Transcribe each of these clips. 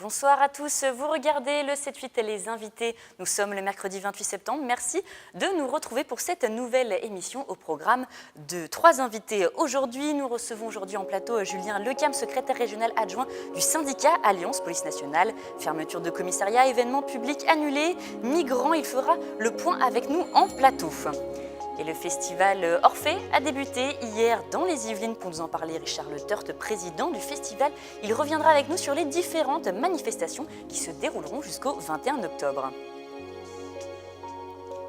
Bonsoir à tous, vous regardez le 7-8 Les Invités. Nous sommes le mercredi 28 septembre. Merci de nous retrouver pour cette nouvelle émission au programme de 3 invités. Nous recevons en plateau Julien Lecam, secrétaire régional adjoint du syndicat Alliance Police Nationale. Fermeture de commissariat, événements publics annulés, migrants, il fera le point avec nous en plateau. Et le festival Orphée a débuté hier dans les Yvelines. Pour nous en parler, Richard Le Teurt, président du festival. Il reviendra avec nous sur les différentes manifestations qui se dérouleront jusqu'au 21 octobre.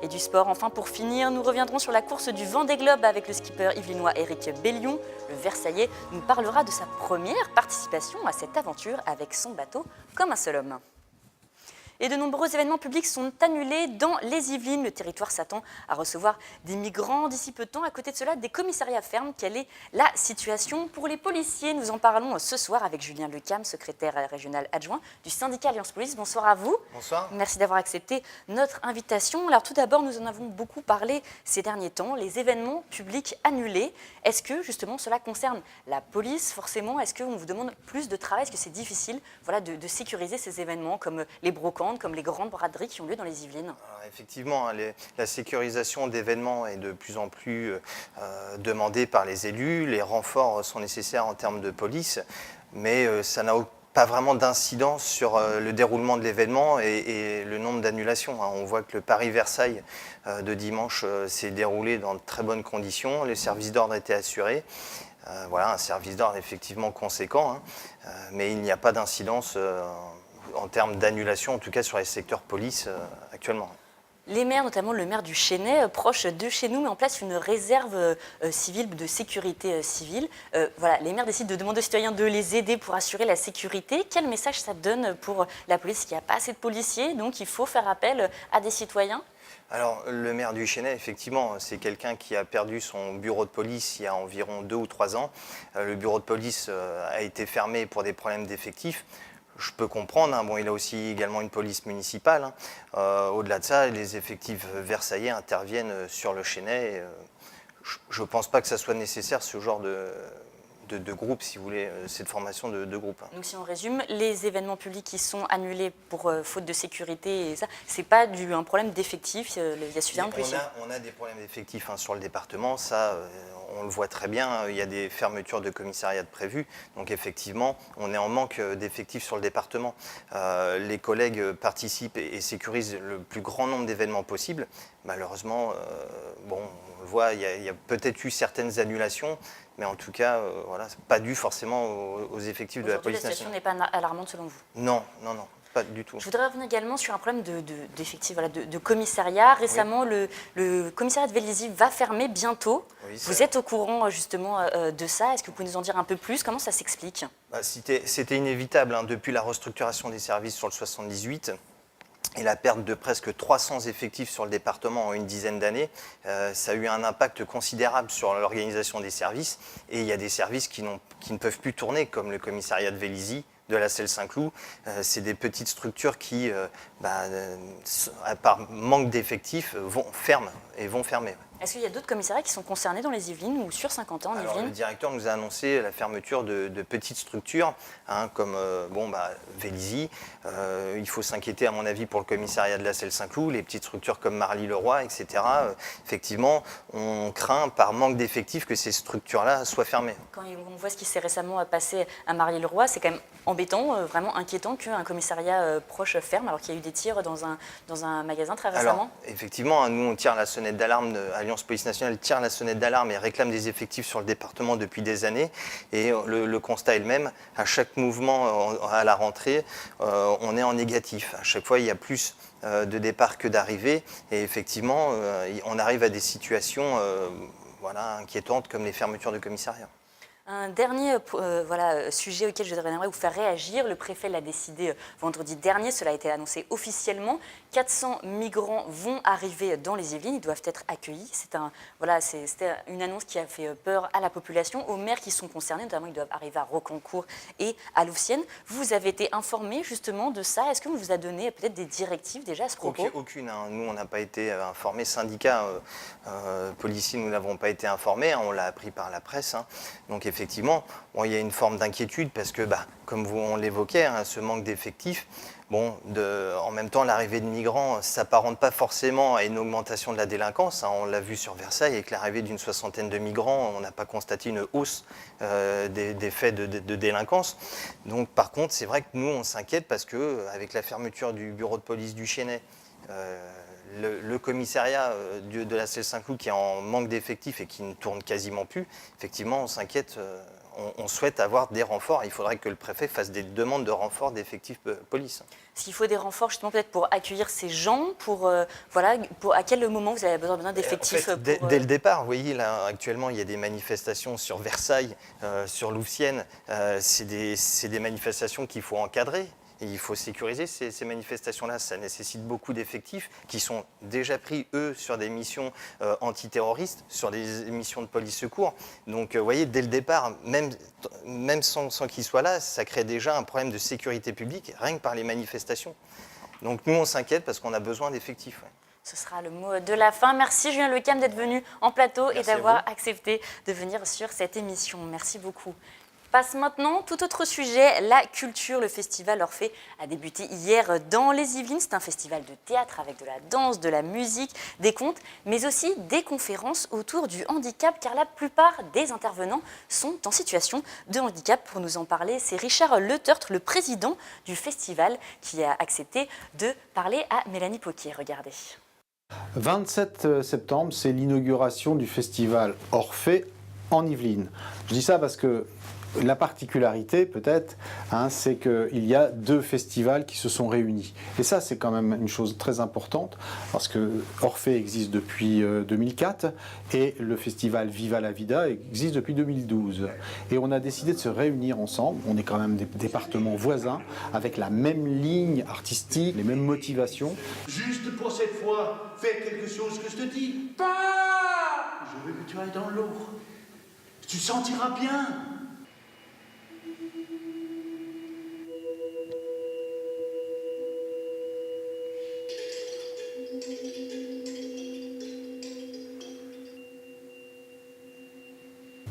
Et du sport, enfin pour finir, nous reviendrons sur la course du Vendée Globe avec le skipper yvelinois Éric Bellion. Le Versaillais nous parlera de sa première participation à cette aventure avec son bateau comme un seul homme. Et de nombreux événements publics sont annulés dans les Yvelines. Le territoire s'attend à recevoir des migrants d'ici peu de temps. À côté de cela, des commissariats ferment. Quelle est la situation pour les policiers? Nous en parlons ce soir avec Julien Lecam, secrétaire régional adjoint du syndicat Alliance Police. Bonsoir à vous. Bonsoir. Merci d'avoir accepté notre invitation. Alors tout d'abord, nous en avons beaucoup parlé ces derniers temps, les événements publics annulés. Est-ce que justement cela concerne la police forcément? Est-ce qu'on vous demande plus de travail? Est-ce que c'est difficile de sécuriser ces événements comme les brocantes, comme les grandes braderies qui ont lieu dans les Yvelines? Alors, effectivement, la sécurisation d'événements est de plus en plus demandée par les élus. Les renforts sont nécessaires en termes de police, mais ça n'a pas vraiment d'incidence sur le déroulement de l'événement et le nombre d'annulations. On voit que le Paris-Versailles de dimanche s'est déroulé dans de très bonnes conditions. Les services d'ordre étaient assurés. Voilà, un service d'ordre effectivement conséquent, mais il n'y a pas d'incidence en termes d'annulation, en tout cas sur les secteurs police actuellement. Les maires, notamment le maire du Chesnay, proche de chez nous, met en place une réserve civile de sécurité civile. Les maires décident de demander aux citoyens de les aider pour assurer la sécurité. Quel message ça donne pour la police? Il n'y a pas assez de policiers, donc il faut faire appel à des citoyens? Alors, le maire du Chesnay, effectivement, c'est quelqu'un qui a perdu son bureau de police il y a environ 2 ou 3 ans. Le bureau de police a été fermé pour des problèmes d'effectifs. Je peux comprendre, bon, il a aussi également une police municipale. Au-delà de ça, les effectifs versaillais interviennent sur le Chesnay. Je ne pense pas que ça soit nécessaire, ce genre de groupe, si vous voulez, cette formation de groupe. Donc si on résume, les événements publics qui sont annulés pour faute de sécurité, ce n'est pas un problème d'effectifs, il y a suffisamment de policiers. On a des problèmes d'effectifs sur le département, ça on le voit très bien, il y a des fermetures de commissariats prévues, donc effectivement on est en manque d'effectifs sur le département. Les collègues participent et sécurisent le plus grand nombre d'événements possibles. Malheureusement, bon, on le voit, il y a peut-être eu certaines annulations, mais en tout cas, voilà, pas dû forcément aux effectifs de la police nationale. La situation n'est pas alarmante selon vous? Non, non, non. Pas du tout. Je voudrais revenir également sur un problème d'effectifs, de commissariat. Récemment, oui. le commissariat de Vélizy va fermer bientôt. Oui, vous êtes au courant justement de ça? Est-ce que vous pouvez nous en dire un peu plus? Comment ça s'explique? C'était inévitable depuis la restructuration des services sur le 78. Et la perte de presque 300 effectifs sur le département en une dizaine d'années, ça a eu un impact considérable sur l'organisation des services. Et il y a des services qui ne peuvent plus tourner, comme le commissariat de Vélizy, de la Selle Saint-Cloud. C'est des petites structures qui, par manque d'effectifs, vont fermer. Est-ce qu'il y a d'autres commissariats qui sont concernés dans les Yvelines ou sur Saint-Quentin en Yvelines? Le directeur nous a annoncé la fermeture de petites structures, comme Vélizy. Il faut s'inquiéter, à mon avis, pour le commissariat de la Selle Saint-Cloud, les petites structures comme Marly-le-Roi, etc. Effectivement, on craint par manque d'effectifs que ces structures-là soient fermées. Quand on voit ce qui s'est récemment passé à Marly-le-Roi, c'est quand même embêtant, vraiment inquiétant qu'un commissariat proche ferme, alors qu'il y a eu des tirs dans un magasin très récemment. Alors, effectivement, nous, on tire la sonnette d'alarme, Alliance Police Nationale tire la sonnette d'alarme et réclame des effectifs sur le département depuis des années. Et le constat est le même. À chaque mouvement à la rentrée, on est en négatif. À chaque fois, il y a plus de départs que d'arrivées. Et effectivement, on arrive à des situations inquiétantes comme les fermetures de commissariats. Un dernier sujet auquel je voudrais vous faire réagir. Le préfet l'a décidé vendredi dernier, cela a été annoncé officiellement. 400 migrants vont arriver dans les Yvelines, ils doivent être accueillis. C'était une annonce qui a fait peur à la population, aux maires qui sont concernés, notamment ils doivent arriver à Rocancourt et à Louvciennes. Vous avez été informé justement de ça. Est-ce qu'on vous a donné peut-être des directives déjà à ce propos? Aucune. Nous, on n'a pas été informés. Syndicats policiers, nous n'avons pas été informés. On l'a appris par la presse. Donc effectivement, effectivement, bon, il y a une forme d'inquiétude parce que, comme on l'évoquait, hein, ce manque d'effectifs, bon, en même temps, l'arrivée de migrants ne s'apparente pas forcément à une augmentation de la délinquance. Hein. On l'a vu sur Versailles, avec l'arrivée d'une 60aine de migrants, on n'a pas constaté une hausse des faits de délinquance. Donc, par contre, c'est vrai que nous, on s'inquiète parce qu'avec la fermeture du bureau de police du Chesnay, le commissariat de la Selle Saint-Cloud qui est en manque d'effectifs et qui ne tourne quasiment plus, effectivement, on s'inquiète. On souhaite avoir des renforts. Il faudrait que le préfet fasse des demandes de renforts d'effectifs police. S'il faut des renforts, justement, peut-être pour accueillir ces gens, à quel moment vous avez besoin d'effectifs en fait, dès le départ, vous voyez, là, actuellement, il y a des manifestations sur Versailles, sur Louvciennes. C'est des manifestations qu'il faut encadrer. Et il faut sécuriser ces manifestations-là. Ça nécessite beaucoup d'effectifs qui sont déjà pris, eux, sur des missions antiterroristes, sur des missions de police-secours. Donc, vous voyez, dès le départ, même sans qu'ils soient là, ça crée déjà un problème de sécurité publique, rien que par les manifestations. Donc, nous, on s'inquiète parce qu'on a besoin d'effectifs. Ouais. Ce sera le mot de la fin. Merci Julien Lecam d'être venu en plateau et d'avoir accepté de venir sur cette émission. Merci beaucoup. Passe maintenant, tout autre sujet, la culture. Le festival Orphée a débuté hier dans les Yvelines. C'est un festival de théâtre avec de la danse, de la musique, des contes, mais aussi des conférences autour du handicap, car la plupart des intervenants sont en situation de handicap. Pour nous en parler, c'est Richard Leteurtre, le président du festival, qui a accepté de parler à Mélanie Poquier. Regardez. 27 septembre, c'est l'inauguration du festival Orphée en Yvelines. Je dis ça parce que la particularité, peut-être, c'est qu'il y a 2 festivals qui se sont réunis. Et ça, c'est quand même une chose très importante, parce que Orphée existe depuis 2004 et le festival Viva la Vida existe depuis 2012. Et on a décidé de se réunir ensemble. On est quand même des départements voisins, avec la même ligne artistique, les mêmes motivations. Juste pour cette fois, fais quelque chose que je te dis. Pas! Je veux que tu ailles dans l'eau. Tu sentiras bien.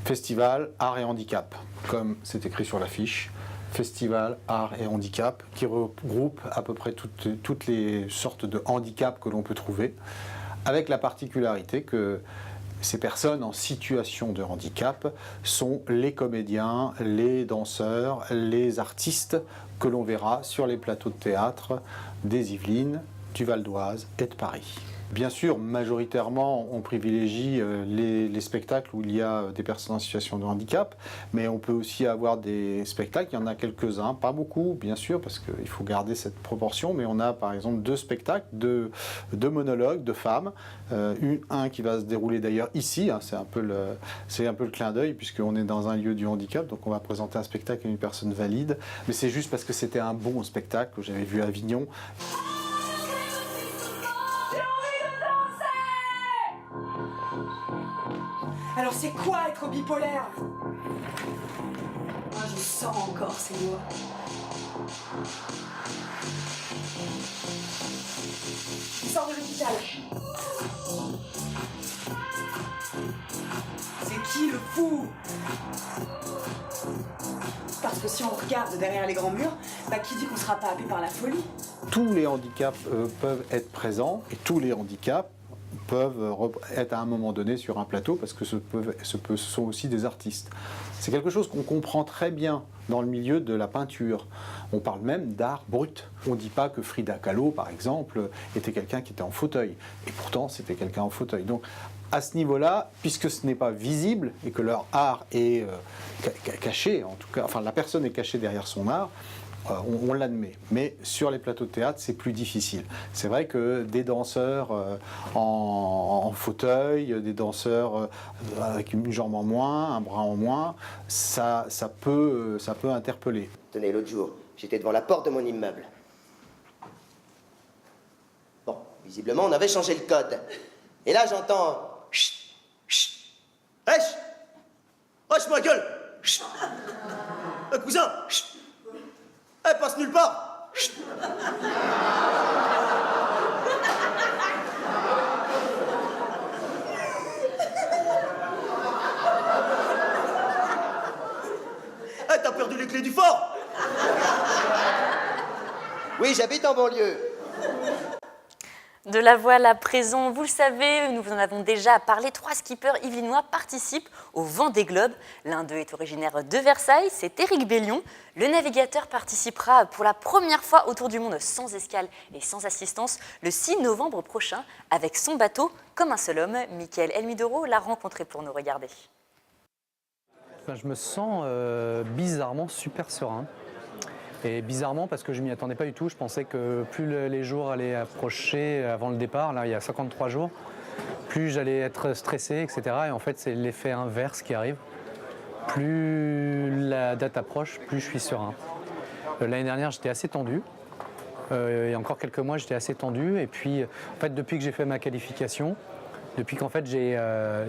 Festival Art et Handicap, comme c'est écrit sur l'affiche. Festival Art et Handicap, qui regroupe à peu près toutes les sortes de handicaps que l'on peut trouver, avec la particularité que ces personnes en situation de handicap sont les comédiens, les danseurs, les artistes que l'on verra sur les plateaux de théâtre des Yvelines, du Val d'Oise et de Paris. Bien sûr, majoritairement, on privilégie les spectacles où il y a des personnes en situation de handicap, mais on peut aussi avoir des spectacles, il y en a quelques-uns, pas beaucoup, bien sûr, parce qu'il faut garder cette proportion, mais on a par exemple 2 spectacles, 2 monologues de femmes, un qui va se dérouler d'ailleurs ici, c'est un peu le clin d'œil, puisqu'on est dans un lieu du handicap, donc on va présenter un spectacle à une personne valide, mais c'est juste parce que c'était un bon spectacle que j'avais vu à Avignon. Alors c'est quoi être bipolaire? Moi je sens encore ces doigts. Il sort de l'hôpital. C'est qui le fou? Parce que si on regarde derrière les grands murs, qui dit qu'on sera pas happé par la folie? Tous les handicaps peuvent être présents et tous les handicaps peuvent être à un moment donné sur un plateau parce que ce sont aussi des artistes. C'est quelque chose qu'on comprend très bien dans le milieu de la peinture. On parle même d'art brut. On ne dit pas que Frida Kahlo, par exemple, était quelqu'un qui était en fauteuil. Et pourtant, c'était quelqu'un en fauteuil. Donc, à ce niveau-là, puisque ce n'est pas visible et que leur art est caché, en tout cas, enfin la personne est cachée derrière son art, on l'admet. Mais sur les plateaux de théâtre, c'est plus difficile. C'est vrai que des danseurs en fauteuil, des danseurs avec une jambe en moins, un bras en moins, ça peut interpeller. Tenez, l'autre jour, j'étais devant la porte de mon immeuble. Bon, visiblement, on avait changé le code. Et là, j'entends... Chut, chut, wesh, wesh, ma gueule, chut, cousin, chut. Elle passe nulle part. Chut. clés du fort. Oui, j'habite en banlieue. De la voile à présent, vous le savez, nous vous en avons déjà parlé, 3 skippers yvelinois participent au Vendée Globe. L'un d'eux est originaire de Versailles, c'est Éric Bellion. Le navigateur participera pour la première fois au Tour du Monde sans escale et sans assistance le 6 novembre prochain avec son bateau comme un seul homme. Mickaël Elmidoro l'a rencontré pour nous regarder. Je me sens bizarrement super serein. Et bizarrement, parce que je ne m'y attendais pas du tout, je pensais que plus les jours allaient approcher avant le départ, là il y a 53 jours, plus j'allais être stressé, etc. Et en fait, c'est l'effet inverse qui arrive. Plus la date approche, plus je suis serein. L'année dernière, j'étais assez tendu. Il y a encore quelques mois, j'étais assez tendu. Et puis, en fait, depuis que j'ai fait ma qualification, depuis qu'en fait j'ai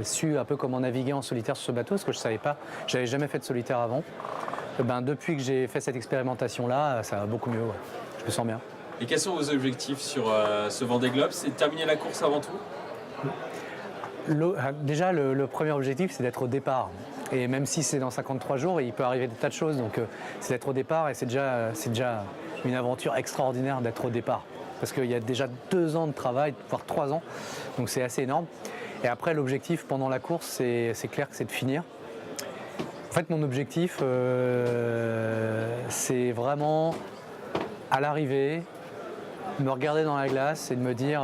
su un peu comment naviguer en solitaire sur ce bateau, parce que je ne savais pas, je n'avais jamais fait de solitaire avant. Depuis que j'ai fait cette expérimentation-là, ça va beaucoup mieux. Ouais. Je me sens bien. Et quels sont vos objectifs sur ce Vendée Globe? C'est de terminer la course avant tout? Déjà, le premier objectif, c'est d'être au départ. Et même si c'est dans 53 jours, il peut arriver des tas de choses. Donc, c'est d'être au départ et c'est déjà une aventure extraordinaire d'être au départ. Parce qu'il y a déjà 2 ans de travail, voire 3 ans. Donc, c'est assez énorme. Et après, l'objectif pendant la course, c'est clair que c'est de finir. En fait, mon objectif, c'est vraiment, à l'arrivée, me regarder dans la glace et de me dire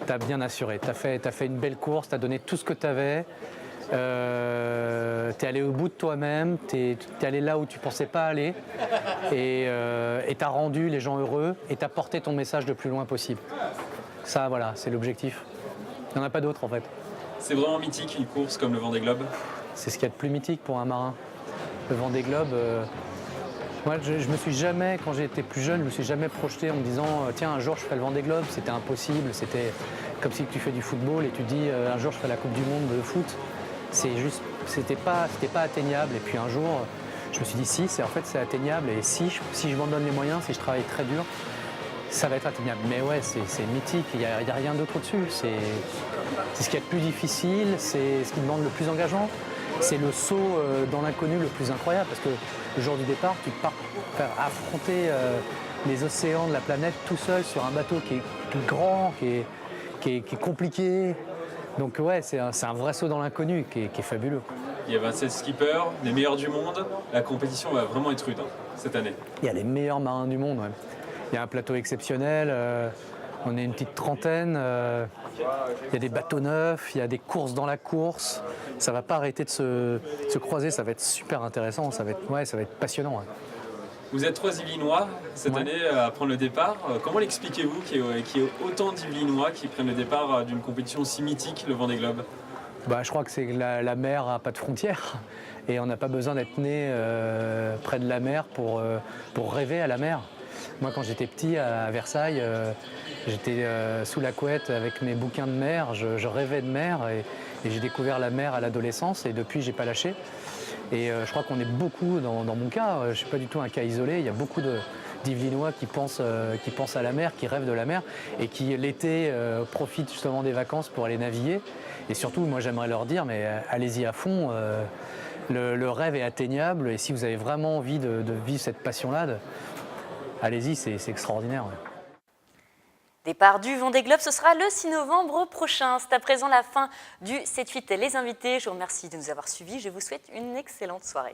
t'as bien assuré, t'as fait une belle course, t'as donné tout ce que t'avais, t'es allé au bout de toi-même, t'es allé là où tu pensais pas aller et t'as rendu les gens heureux et t'as porté ton message le plus loin possible. Ça, voilà, c'est l'objectif. Il n'y en a pas d'autre, en fait. C'est vraiment mythique, une course comme le Vendée Globe? C'est ce qu'il y a de plus mythique pour un marin. Le Vendée Globe, moi je me suis jamais, quand j'étais plus jeune, je me suis jamais projeté en me disant tiens un jour je ferai le Vendée Globe, c'était impossible, c'était comme si tu fais du football et tu dis un jour je ferai la Coupe du Monde de foot. C'est juste, c'était pas atteignable et puis un jour je me suis dit si, en fait c'est atteignable et si je m'en donne les moyens, si je travaille très dur, ça va être atteignable. Mais ouais, c'est mythique, il n'y a rien d'autre au-dessus. C'est ce qu'il y a de plus difficile, c'est ce qui demande le plus engageant. C'est le saut dans l'inconnu le plus incroyable parce que le jour du départ, tu pars faire affronter les océans de la planète tout seul sur un bateau qui est grand, qui est compliqué. Donc ouais, c'est un vrai saut dans l'inconnu qui est fabuleux. Il y a 27 skippers, les meilleurs du monde. La compétition va vraiment être rude cette année. Il y a les meilleurs marins du monde. Ouais. Il y a un plateau exceptionnel. On est une petite trentaine. Il y a des bateaux neufs, il y a des courses dans la course. Ça ne va pas arrêter de se croiser, ça va être super intéressant, ça va être passionnant. Ouais. Vous êtes 3 Yvelinois cette année à prendre le départ. Comment l'expliquez-vous qu'il y ait autant d'Yvelinois qui prennent le départ d'une compétition aussi mythique, le Vendée Globe? Je crois que c'est que la mer n'a pas de frontières et on n'a pas besoin d'être né près de la mer pour rêver à la mer. Moi, quand j'étais petit à Versailles, j'étais sous la couette avec mes bouquins de mer, je rêvais de mer et j'ai découvert la mer à l'adolescence et depuis, j'ai pas lâché. Et je crois qu'on est beaucoup, dans mon cas, je ne suis pas du tout un cas isolé, il y a beaucoup d'Yvelinois qui pensent à la mer, qui rêvent de la mer et qui, l'été, profitent justement des vacances pour aller naviguer. Et surtout, moi, j'aimerais leur dire, mais allez-y à fond, le rêve est atteignable et si vous avez vraiment envie de vivre cette passion-là, allez-y, c'est extraordinaire. Ouais. Départ du Vendée Globe, ce sera le 6 novembre prochain. C'est à présent la fin du 7-8 Les Invités. Je vous remercie de nous avoir suivis. Je vous souhaite une excellente soirée.